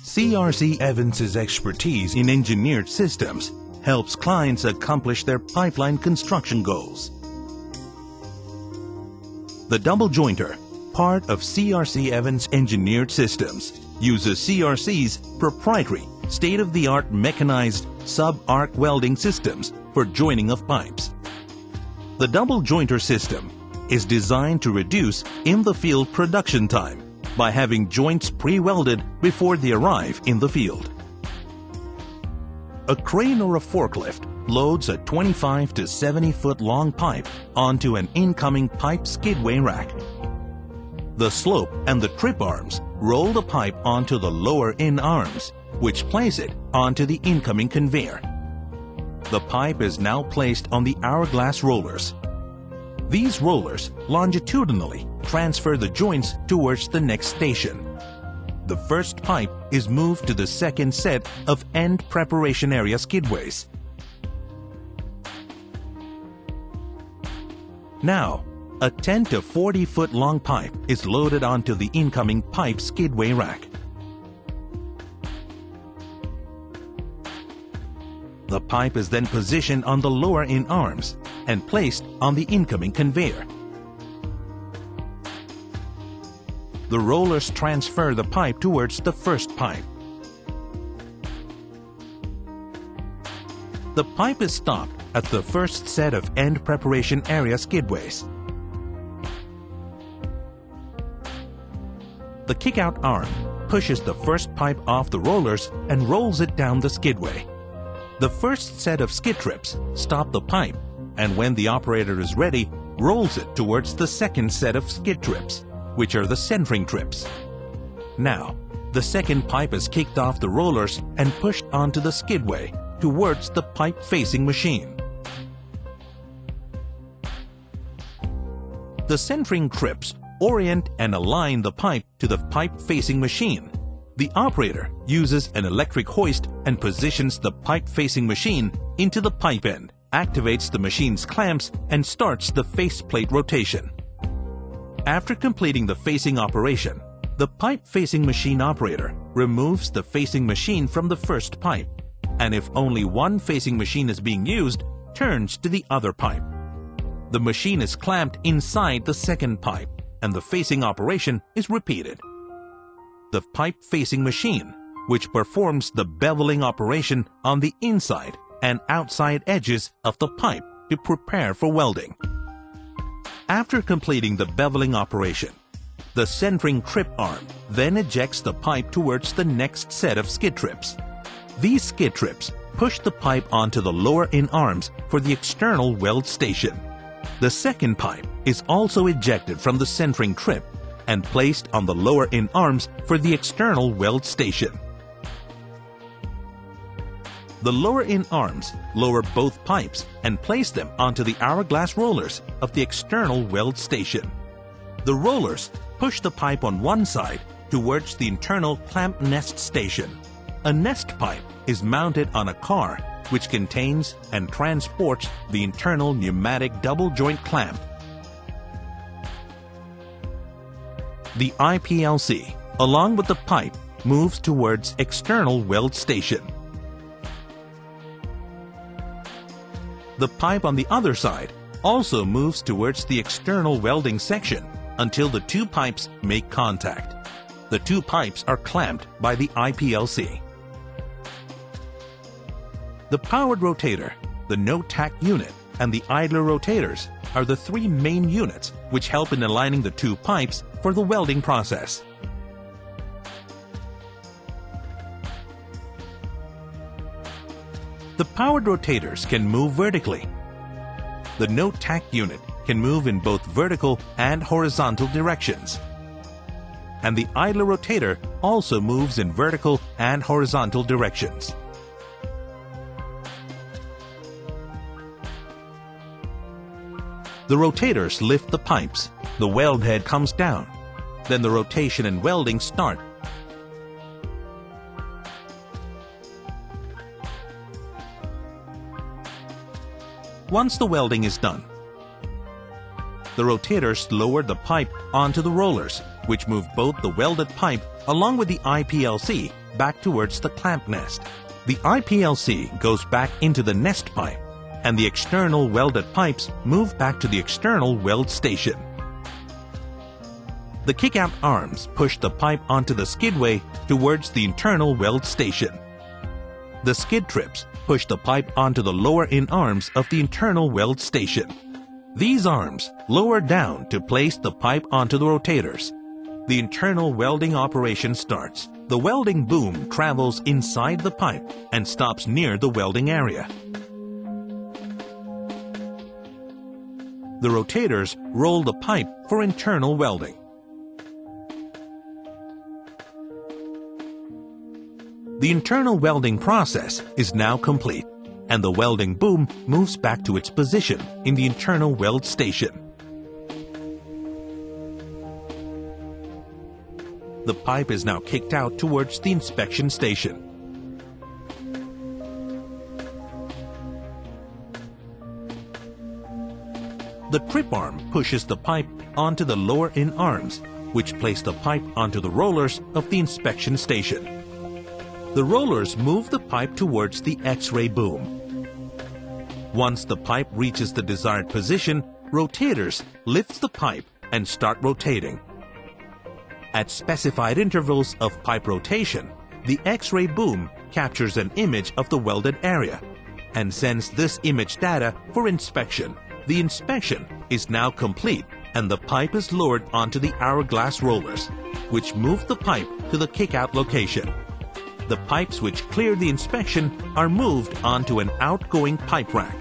CRC Evans's expertise in engineered systems helps clients accomplish their pipeline construction goals. The double jointer, part of CRC Evans Engineered Systems, uses CRC's proprietary state-of-the-art mechanized sub-arc welding systems for joining of pipes. The double jointer system is designed to reduce in-the-field production time by having joints pre-welded before they arrive in the field. A crane or a forklift loads a 25 to 70 foot long pipe onto an incoming pipe skidway rack. The slope and the trip arms roll the pipe onto the lower in arms, which place it onto the incoming conveyor. The pipe is now placed on the hourglass rollers. These rollers longitudinally transfer the joints towards the next station. The first pipe is moved to the second set of end preparation area skidways. Now, a 10 to 40 foot long pipe is loaded onto the incoming pipe skidway rack. The pipe is then positioned on the lower in arms and placed on the incoming conveyor. The rollers transfer the pipe towards the first pipe. The pipe is stopped at the first set of end preparation area skidways. The kick-out arm pushes the first pipe off the rollers and rolls it down the skidway. The first set of skid trips stop the pipe, and when the operator is ready, rolls it towards the second set of skid trips, which are the centering trips. Now, the second pipe is kicked off the rollers and pushed onto the skidway towards the pipe-facing machine. The centering trips orient and align the pipe to the pipe-facing machine. The operator uses an electric hoist and positions the pipe-facing machine into the pipe end, activates the machine's clamps, and starts the faceplate rotation. After completing the facing operation, the pipe-facing machine operator removes the facing machine from the first pipe, and if only one facing machine is being used, turns to the other pipe. The machine is clamped inside the second pipe, and the facing operation is repeated. The pipe-facing machine, which performs the beveling operation on the inside and outside edges of the pipe to prepare for welding. After completing the beveling operation, the centering trip arm then ejects the pipe towards the next set of skid trips. These skid trips push the pipe onto the lower in arms for the external weld station. The second pipe is also ejected from the centering trip and placed on the lower in arms for the external weld station. The lower in arms lower both pipes and place them onto the hourglass rollers of the external weld station. The rollers push the pipe on one side towards the internal clamp nest station. A nest pipe is mounted on a car which contains and transports the internal pneumatic double joint clamp. The IPLC, along with the pipe, moves towards external weld station. The pipe on the other side also moves towards the external welding section until the two pipes make contact. The two pipes are clamped by the IPLC. The powered rotator, the no-tack unit, and the idler rotators are the three main units which help in aligning the two pipes for the welding process. The powered rotators can move vertically. The no-tack unit can move in both vertical and horizontal directions. And the idler rotator also moves in vertical and horizontal directions. The rotators lift the pipes, the weld head comes down, then the rotation and welding start. Once the welding is done, the rotators lower the pipe onto the rollers, which move both the welded pipe along with the IPLC back towards the clamp nest. The IPLC goes back into the nest pipe, and the external welded pipes move back to the external weld station. The kick-out arms push the pipe onto the skidway towards the internal weld station. The skid trips push the pipe onto the lower-in arms of the internal weld station. These arms lower down to place the pipe onto the rotators. The internal welding operation starts. The welding boom travels inside the pipe and stops near the welding area. The rotators roll the pipe for internal welding. The internal welding process is now complete, and the welding boom moves back to its position in the internal weld station. The pipe is now kicked out towards the inspection station. The trip arm pushes the pipe onto the lower-in arms, which place the pipe onto the rollers of the inspection station. The rollers move the pipe towards the X-ray boom. Once the pipe reaches the desired position, rotators lift the pipe and start rotating. At specified intervals of pipe rotation, the X-ray boom captures an image of the welded area and sends this image data for inspection. The inspection is now complete, and the pipe is lowered onto the hourglass rollers, which move the pipe to the kick-out location. The pipes which clear the inspection are moved onto an outgoing pipe rack,